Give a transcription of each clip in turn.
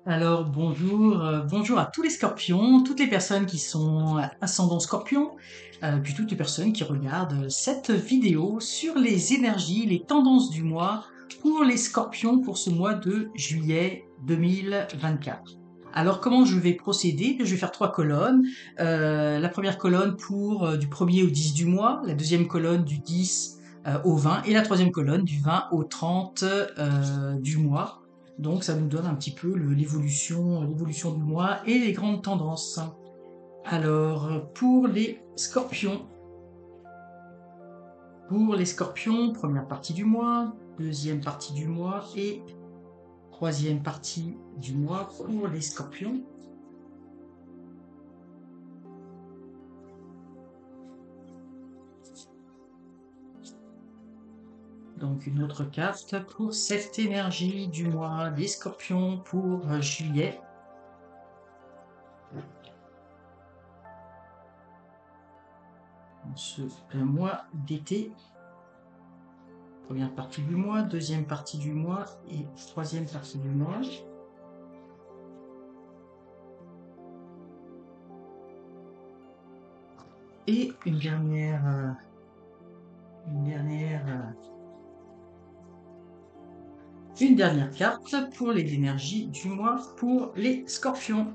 Alors bonjour, bonjour à tous les scorpions, toutes les personnes qui sont ascendant scorpion, puis toutes les personnes qui regardent cette vidéo sur les énergies, les tendances du mois pour les scorpions pour ce mois de juillet 2024. Alors comment je vais procéder? Je vais faire trois colonnes. La première colonne pour du 1er au 10 du mois, la deuxième colonne du 10 au 20 et la troisième colonne du 20 au 30 du mois. Donc ça nous donne un petit peu l'évolution du mois et les grandes tendances. Alors pour les scorpions, première partie du mois, deuxième partie du mois et troisième partie du mois pour les scorpions. Donc une autre carte pour cette énergie du mois des scorpions pour juillet. Ce mois d'été. Première partie du mois, deuxième partie du mois et troisième partie du mois. Et une dernière carte pour les énergies du mois pour les scorpions.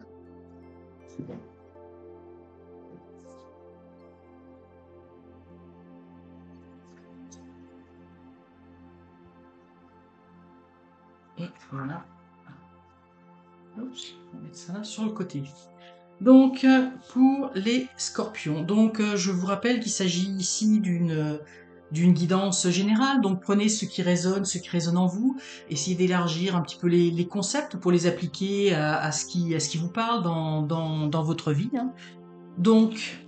Et voilà. Oups, on va mettre ça là sur le côté. Donc, pour les scorpions. Donc, je vous rappelle qu'il s'agit ici d'une guidance générale. Donc, prenez ce qui résonne en vous. Essayez d'élargir un petit peu les concepts pour les appliquer à ce qui vous parle dans votre vie, hein. Donc,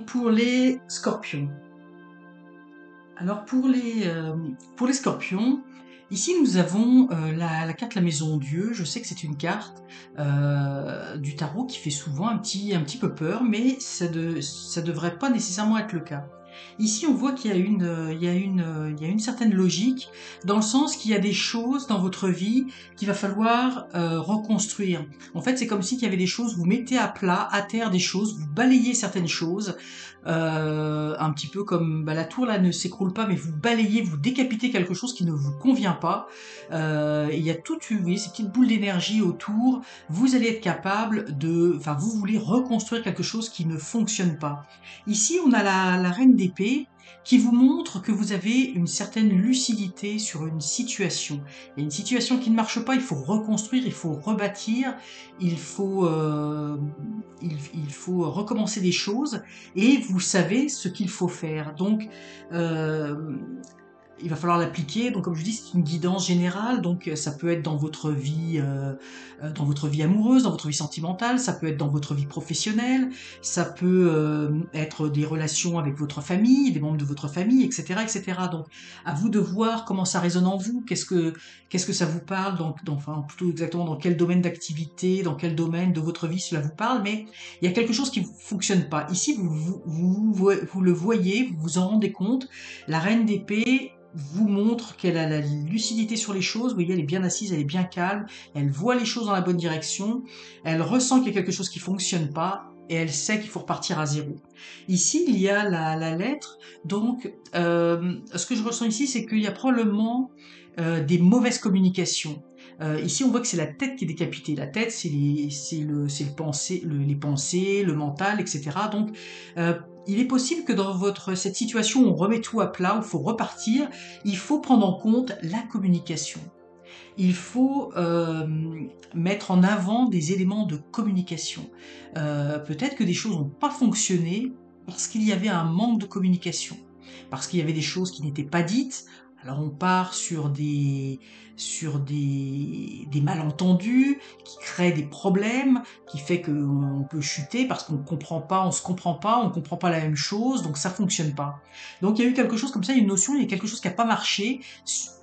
pour les scorpions. Alors pour les scorpions, ici nous avons la carte La Maison Dieu. Je sais que c'est une carte du tarot qui fait souvent un petit peu peur, mais ça devrait pas nécessairement être le cas. Ici, on voit qu'il y a il y a une certaine logique, dans le sens qu'il y a des choses dans votre vie qu'il va falloir reconstruire. En fait, c'est comme si il y avait des choses, vous mettez à plat, à terre des choses, vous balayez certaines choses, un petit peu comme la tour là ne s'écroule pas, mais vous balayez, vous décapitez quelque chose qui ne vous convient pas. Et il y a toute une, vous voyez, ces petites boules d'énergie autour. Vous allez être capable enfin, vous voulez reconstruire quelque chose qui ne fonctionne pas. Ici, on a la reine d'épée qui vous montre que vous avez une certaine lucidité sur une situation. Il y a une situation qui ne marche pas, il faut reconstruire, il faut rebâtir, il faut, il faut recommencer des choses et vous savez ce qu'il faut faire. Donc, euh, il va falloir l'appliquer. Donc, comme je dis, c'est une guidance générale. Donc, ça peut être dans votre vie amoureuse, dans votre vie sentimentale. Ça peut être dans votre vie professionnelle. Ça peut être des relations avec votre famille, des membres de votre famille, etc., etc. Donc, à vous de voir comment ça résonne en vous. Qu'est-ce que ça vous parle, enfin, plutôt exactement dans quel domaine d'activité, dans quel domaine de votre vie cela vous parle. Mais il y a quelque chose qui ne fonctionne pas. Ici, vous le voyez, vous vous en rendez compte. La reine d'épée vous montre qu'elle a la lucidité sur les choses. Vous voyez, elle est bien assise, elle est bien calme, elle voit les choses dans la bonne direction, elle ressent qu'il y a quelque chose qui fonctionne pas et elle sait qu'il faut repartir à zéro. Ici, il y a la lettre. Donc, ce que je ressens ici, c'est qu'il y a probablement des mauvaises communications. Ici, on voit que c'est la tête qui est décapitée. La tête, c'est les pensées, le mental, etc. Donc, il est possible que dans cette situation, on remet tout à plat, il faut repartir. Il faut prendre en compte la communication. Il faut mettre en avant des éléments de communication. Peut-être que des choses n'ont pas fonctionné parce qu'il y avait un manque de communication, parce qu'il y avait des choses qui n'étaient pas dites. Alors on part sur des malentendus qui créent des problèmes, qui fait qu'on peut chuter parce qu'on comprend pas, on se comprend pas, on comprend pas la même chose, donc ça fonctionne pas. Donc il y a eu quelque chose comme ça, une notion, il y a quelque chose qui n'a pas marché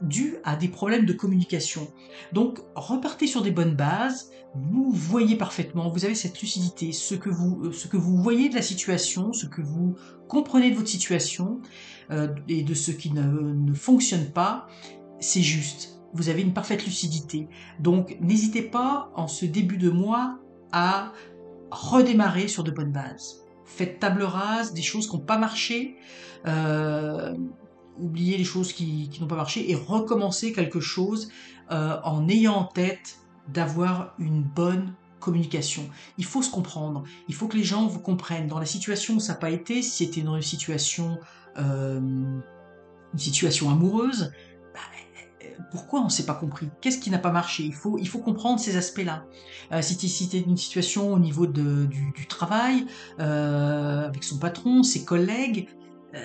dû à des problèmes de communication. Donc repartez sur des bonnes bases, vous voyez parfaitement, vous avez cette lucidité, ce que vous voyez de la situation, ce que vous comprenez de votre situation et de ce qui ne fonctionne pas. c'est juste. Vous avez une parfaite lucidité. Donc, n'hésitez pas, en ce début de mois, à redémarrer sur de bonnes bases. Faites table rase des choses qui n'ont pas marché, euh, oubliez les choses qui n'ont pas marché et recommencez quelque chose en ayant en tête d'avoir une bonne communication. Il faut se comprendre, il faut que les gens vous comprennent. Dans la situation où ça n'a pas été, si c'était euh, une situation amoureuse, bah, pourquoi on ne s'est pas compris? Qu'est-ce qui n'a pas marché? Il faut comprendre ces aspects-là. Si c'était une situation au niveau du travail, avec son patron, ses collègues, euh,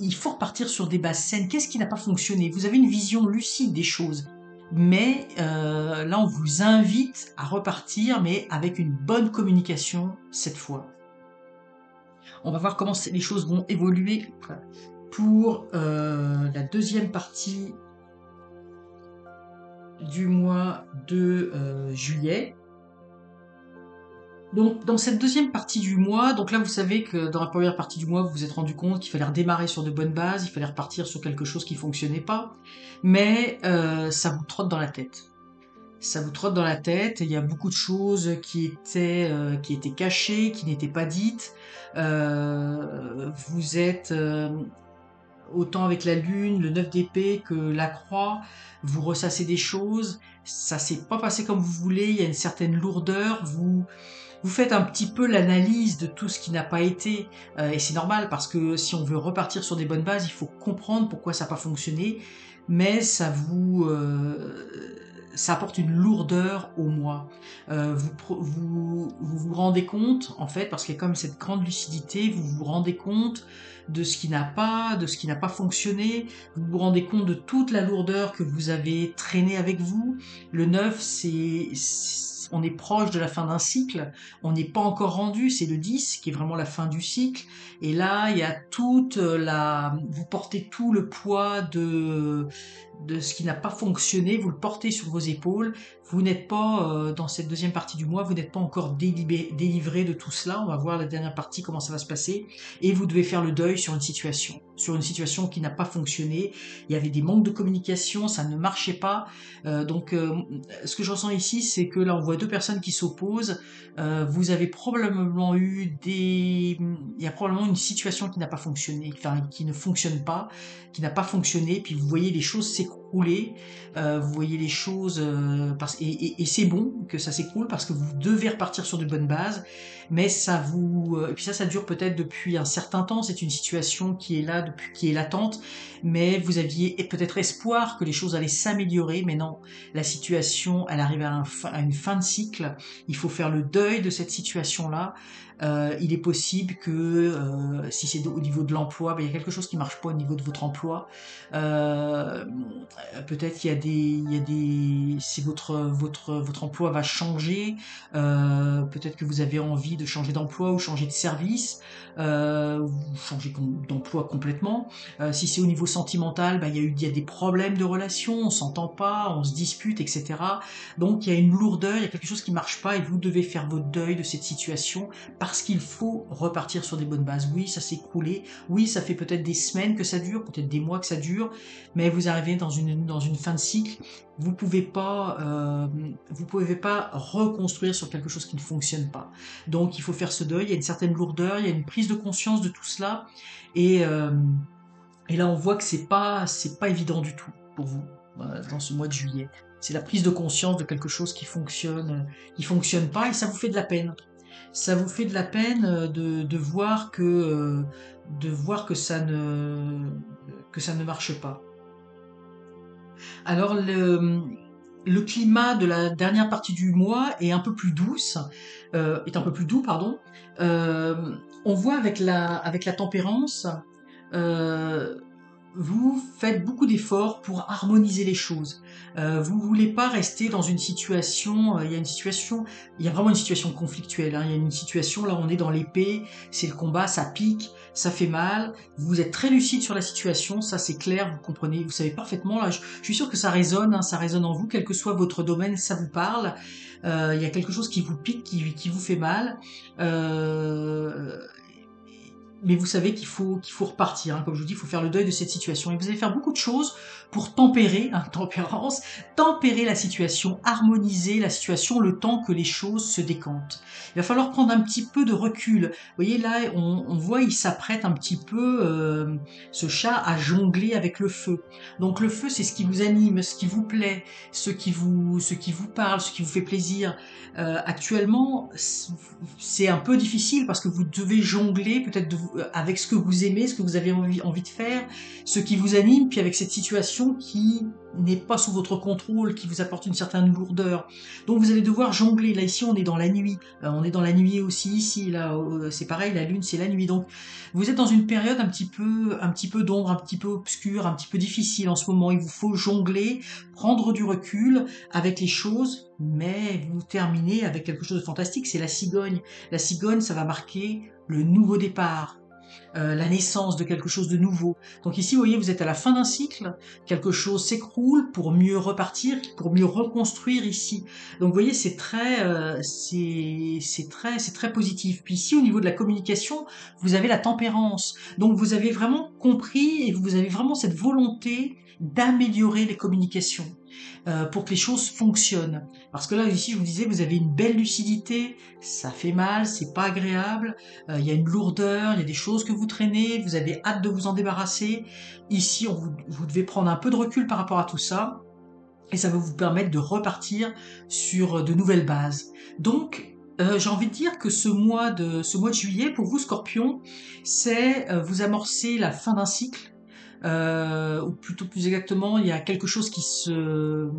il faut repartir sur des bases saines. Qu'est-ce qui n'a pas fonctionné? Vous avez une vision lucide des choses. Mais là, on vous invite à repartir, mais avec une bonne communication cette fois. On va voir comment les choses vont évoluer pour la deuxième partie du mois de juillet. Donc, dans cette deuxième partie du mois, donc là, vous savez que dans la première partie du mois, vous vous êtes rendu compte qu'il fallait redémarrer sur de bonnes bases, il fallait repartir sur quelque chose qui fonctionnait pas, mais ça vous trotte dans la tête. Ça vous trotte dans la tête, il y a beaucoup de choses qui étaient cachées, qui n'étaient pas dites. Vous êtes autant avec la lune, le 9 d'épée que la croix, vous ressassez des choses, ça s'est pas passé comme vous voulez, il y a une certaine lourdeur, vous faites un petit peu l'analyse de tout ce qui n'a pas été, et c'est normal parce que si on veut repartir sur des bonnes bases, il faut comprendre pourquoi ça n'a pas fonctionné, mais ça apporte une lourdeur au moi. Vous rendez compte, en fait, parce qu'il y a comme cette grande lucidité, vous vous rendez compte de de ce qui n'a pas fonctionné, vous vous rendez compte de toute la lourdeur que vous avez traînée avec vous. Le 9, on est proche de la fin d'un cycle, on n'est pas encore rendu, c'est le 10 qui est vraiment la fin du cycle, et là il y a vous portez tout le poids de ce qui n'a pas fonctionné, vous le portez sur vos épaules, vous n'êtes pas, dans cette deuxième partie du mois, vous n'êtes pas encore délivré de tout cela, on va voir la dernière partie comment ça va se passer, et vous devez faire le deuil sur une situation qui n'a pas fonctionné, il y avait des manques de communication, ça ne marchait pas, ce que je ressens ici, c'est que là on voit deux personnes qui s'opposent, vous avez probablement il y a probablement une situation qui n'a pas fonctionné, enfin qui ne fonctionne pas, qui n'a pas fonctionné, puis vous voyez les choses s'écrouler, vous voyez les choses, et c'est bon que ça s'écroule parce que vous devez repartir sur de bonnes bases, mais et puis ça dure peut-être depuis un certain temps, c'est une situation qui est là, qui est latente, mais vous aviez peut-être espoir que les choses allaient s'améliorer, mais non, la situation, elle arrive à une fin de cycle, il faut faire le deuil de cette situation-là. Il est possible que si c'est au niveau de l'emploi, ben, il y a quelque chose qui marche pas au niveau de votre emploi. Euh, Peut-être si votre emploi va changer, peut-être que vous avez envie de changer d'emploi ou changer de service, ou changer d'emploi complètement. Si c'est au niveau sentimental, ben, il y a des problèmes de relation, on s'entend pas, on se dispute, etc. Donc il y a une lourdeur, il y a quelque chose qui marche pas et vous devez faire votre deuil de cette situation parce qu'il faut repartir sur des bonnes bases. Oui, ça s'est écroulé, oui, ça fait peut-être des semaines que ça dure, peut-être des mois que ça dure, mais vous arrivez dans une fin de cycle, vous pouvez pas reconstruire sur quelque chose qui ne fonctionne pas. Donc il faut faire ce deuil, il y a une certaine lourdeur, il y a une prise de conscience de tout cela, et, euh, et là on voit que c'est pas évident du tout pour vous dans ce mois de juillet. C'est la prise de conscience de quelque chose qui fonctionne pas, et ça vous fait de la peine. Ça vous fait de la peine de voir que ça ne marche pas. Alors le climat de la dernière partie du mois est un peu plus est un peu plus doux, pardon. On voit avec la tempérance, euh, vous faites beaucoup d'efforts pour harmoniser les choses. Vous voulez pas rester dans une situation, il y a vraiment une situation conflictuelle, hein. Il y a une situation, là on est dans l'épée, c'est le combat, ça pique, ça fait mal, vous êtes très lucide sur la situation, ça c'est clair, vous comprenez, vous savez parfaitement, là je suis sûr que ça résonne, hein, ça résonne en vous, quel que soit votre domaine, ça vous parle, il y a quelque chose qui vous pique, qui vous fait mal, euh, mais vous savez qu'il faut repartir, hein. Comme je vous dis, il faut faire le deuil de cette situation. Et vous allez faire beaucoup de choses pour tempérer, hein, tempérance, tempérer la situation, harmoniser la situation le temps que les choses se décantent. Il va falloir prendre un petit peu de recul. Vous voyez là, on voit, il s'apprête un petit peu, ce chat, à jongler avec le feu. Donc le feu, c'est ce qui vous anime, ce qui vous plaît, ce qui vous parle, ce qui vous fait plaisir. Actuellement, c'est un peu difficile parce que vous devez jongler peut-être avec ce que vous aimez, ce que vous avez envie de faire, ce qui vous anime, puis avec cette situation qui n'est pas sous votre contrôle, qui vous apporte une certaine lourdeur. Donc vous allez devoir jongler. Là ici on est dans la nuit, on est dans la nuit aussi ici. Là c'est pareil, la lune c'est la nuit. Donc vous êtes dans une période un petit peu d'ombre, un petit peu obscure, un petit peu difficile en ce moment. Il vous faut jongler, prendre du recul avec les choses, mais vous terminez avec quelque chose de fantastique. C'est la cigogne. La cigogne, ça va marquer le nouveau départ, la naissance de quelque chose de nouveau. Donc ici, vous voyez, vous êtes à la fin d'un cycle, quelque chose s'écroule pour mieux repartir, pour mieux reconstruire ici. Donc vous voyez, c'est très positif. Puis ici, au niveau de la communication, vous avez la tempérance. Donc vous avez vraiment compris et vous avez vraiment cette volonté d'améliorer les communications pour que les choses fonctionnent. Parce que là, ici, je vous disais, vous avez une belle lucidité, ça fait mal, c'est pas agréable, il y a une lourdeur, il y a des choses que vous traînez, vous avez hâte de vous en débarrasser. Ici, vous devez prendre un peu de recul par rapport à tout ça, et ça va vous permettre de repartir sur de nouvelles bases. Donc, j'ai envie de dire que ce mois de juillet, pour vous, Scorpion, c'est vous amorcer la fin d'un cycle, ou plutôt plus exactement, il y a quelque chose qui se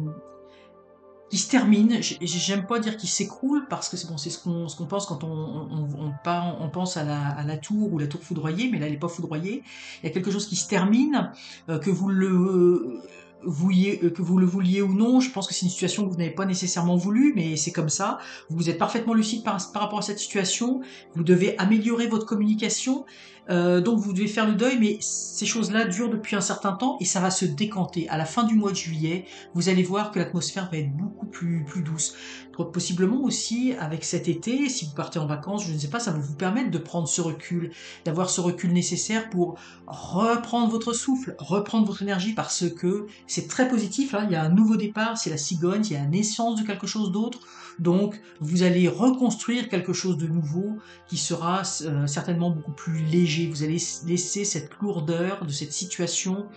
termine. J'aime pas dire qu'il s'écroule parce que c'est ce qu'on pense quand on pense à la tour ou la tour foudroyée, mais là elle est pas foudroyée. Il y a quelque chose qui se termine, que que vous le vouliez ou non. Je pense que c'est une situation que vous n'avez pas nécessairement voulu, mais c'est comme ça. Vous êtes parfaitement lucide par rapport à cette situation. Vous devez améliorer votre communication. Donc vous devez faire le deuil, mais ces choses-là durent depuis un certain temps et ça va se décanter. À la fin du mois de juillet, vous allez voir que l'atmosphère va être beaucoup plus douce. Donc, possiblement aussi, avec cet été, si vous partez en vacances, je ne sais pas, ça va vous permettre de prendre ce recul, d'avoir ce recul nécessaire pour reprendre votre souffle, reprendre votre énergie, parce que c'est très positif, là, il y a un nouveau départ, c'est la cigogne, il y a la naissance de quelque chose d'autre, donc vous allez reconstruire quelque chose de nouveau qui sera certainement beaucoup plus léger, vous allez laisser cette lourdeur de cette situation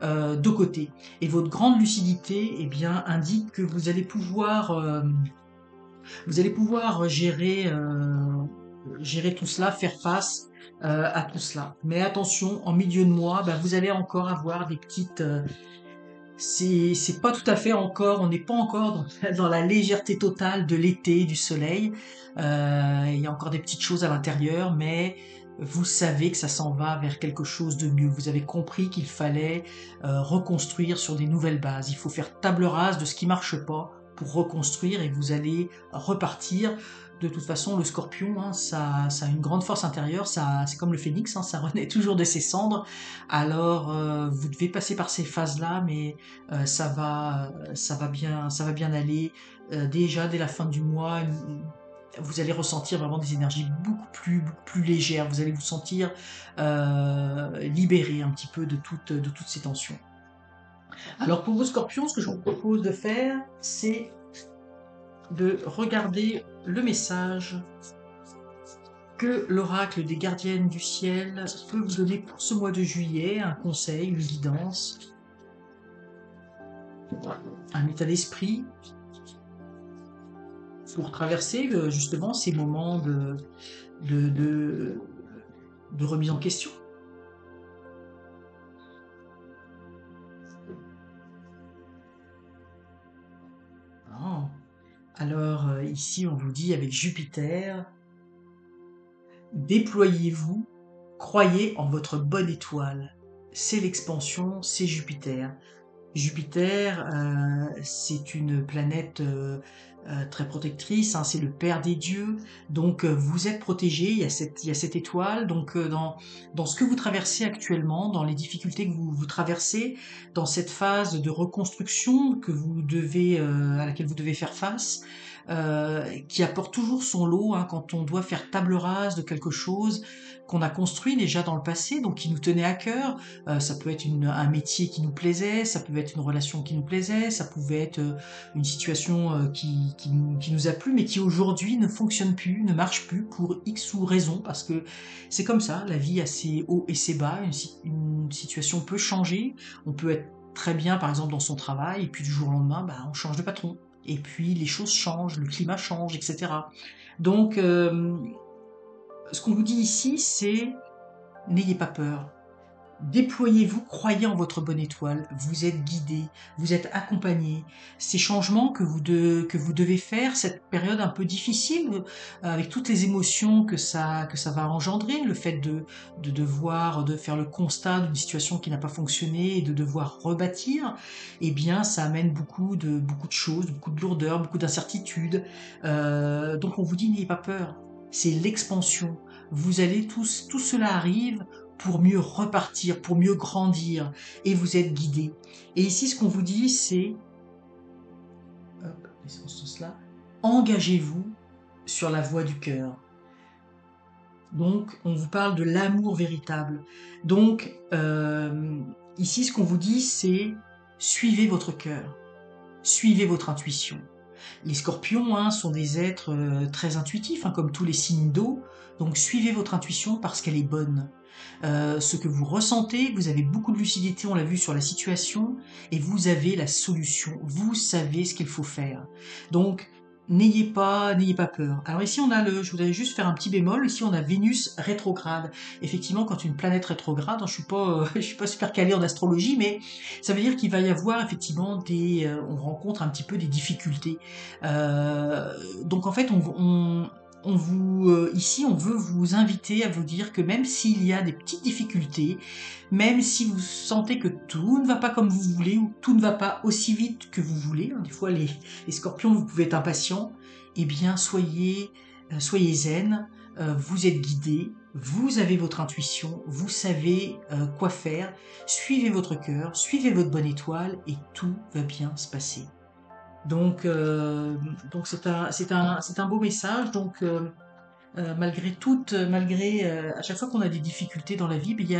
de côté. Et votre grande lucidité, eh bien, indique que vous allez pouvoir gérer tout cela, faire face à tout cela. Mais attention, en milieu de mois, bah, vous allez encore avoir des petites c'est pas tout à fait encore, on n'est pas encore dans la légèreté totale de l'été, du soleil. Il y a encore des petites choses à l'intérieur, mais vous savez que ça s'en va vers quelque chose de mieux. Vous avez compris qu'il fallait reconstruire sur des nouvelles bases. Il faut faire table rase de ce qui marche pas pour reconstruire et vous allez repartir. De toute façon, le scorpion, hein, ça a une grande force intérieure, c'est comme le phénix, hein, ça renaît toujours de ses cendres. Alors, vous devez passer par ces phases-là, mais ça va bien aller. Déjà, dès la fin du mois, vous allez ressentir vraiment des énergies beaucoup plus légères. Vous allez vous sentir libéré un petit peu de toutes ces tensions. Alors, pour vos scorpions, ce que je vous propose de faire, c'est de regarder le message que l'oracle des gardiennes du ciel peut vous donner pour ce mois de juillet, un conseil, une guidance, un état d'esprit pour traverser justement ces moments de, de, de remise en question. Oh. Alors ici on vous dit avec Jupiter, déployez-vous, croyez en votre bonne étoile. C'est l'expansion, c'est Jupiter. Jupiter, c'est une planète très protectrice, hein, c'est le père des dieux, donc vous êtes protégé, il y a cette étoile, donc dans ce que vous traversez actuellement, dans les difficultés que vous traversez, dans cette phase de reconstruction à laquelle vous devez faire face, qui apporte toujours son lot, hein, quand on doit faire table rase de quelque chose, qu'on a construit déjà dans le passé, donc qui nous tenait à cœur. Ça peut être un métier qui nous plaisait, ça peut être une relation qui nous plaisait, ça pouvait être une situation qui nous a plu, mais qui aujourd'hui ne fonctionne plus, ne marche plus pour X ou raison, parce que c'est comme ça, la vie a ses hauts et ses bas, une situation peut changer, on peut être très bien par exemple dans son travail, et puis du jour au lendemain, bah, on change de patron. Et puis les choses changent, le climat change, etc. Donc, ce qu'on vous dit ici, c'est n'ayez pas peur. Déployez-vous, croyez en votre bonne étoile, vous êtes guidé, vous êtes accompagné. Ces changements que vous devez faire, cette période un peu difficile, avec toutes les émotions que ça va engendrer, le fait de devoir de faire le constat d'une situation qui n'a pas fonctionné et de devoir rebâtir, eh bien ça amène beaucoup de choses, beaucoup de lourdeur, beaucoup d'incertitudes. Donc on vous dit n'ayez pas peur, c'est l'expansion. Vous allez tout cela arrive pour mieux repartir, pour mieux grandir, et vous êtes guidé. Et ici, ce qu'on vous dit, c'est, hop, laissons cela, engagez-vous sur la voie du cœur. Donc, on vous parle de l'amour véritable. Donc, ici, ce qu'on vous dit, c'est suivez votre cœur, suivez votre intuition. Les scorpions sont des êtres très intuitifs, comme tous les signes d'eau. Donc suivez votre intuition parce qu'elle est bonne. Ce que vous ressentez, vous avez beaucoup de lucidité, on l'a vu sur la situation, et vous avez la solution. Vous savez ce qu'il faut faire. Donc n'ayez pas peur. Alors ici je voudrais juste faire un petit bémol. Ici on a Vénus rétrograde. Effectivement, quand une planète rétrograde, je suis pas super calé en astrologie, mais ça veut dire qu'il va y avoir effectivement on rencontre un petit peu des difficultés. Donc en fait, ici, on veut vous inviter à vous dire que même s'il y a des petites difficultés, même si vous sentez que tout ne va pas comme vous voulez ou tout ne va pas aussi vite que vous voulez, des fois les scorpions, vous pouvez être impatients, eh bien soyez zen, vous êtes guidés, vous avez votre intuition, vous savez quoi faire, suivez votre cœur, suivez votre bonne étoile et tout va bien se passer. Donc c'est un beau message. Donc malgré à chaque fois qu'on a des difficultés dans la vie, il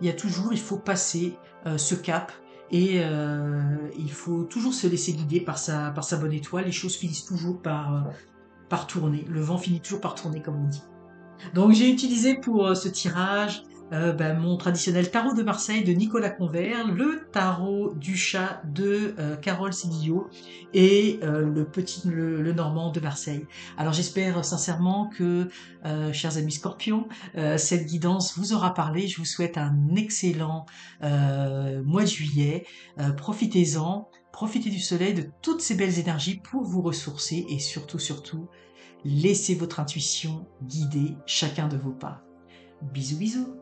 y a toujours, il faut passer ce cap et il faut toujours se laisser guider par sa bonne étoile. Les choses finissent toujours par tourner. Le vent finit toujours par tourner, comme on dit. Donc j'ai utilisé pour ce tirage mon traditionnel tarot de Marseille de Nicolas Convert, le tarot du chat de Carole Séguillot et le normand de Marseille. Alors j'espère sincèrement que, chers amis scorpions, cette guidance vous aura parlé. Je vous souhaite un excellent mois de juillet. Profitez-en, profitez du soleil, de toutes ces belles énergies pour vous ressourcer et surtout, laissez votre intuition guider chacun de vos pas. Bisous bisous.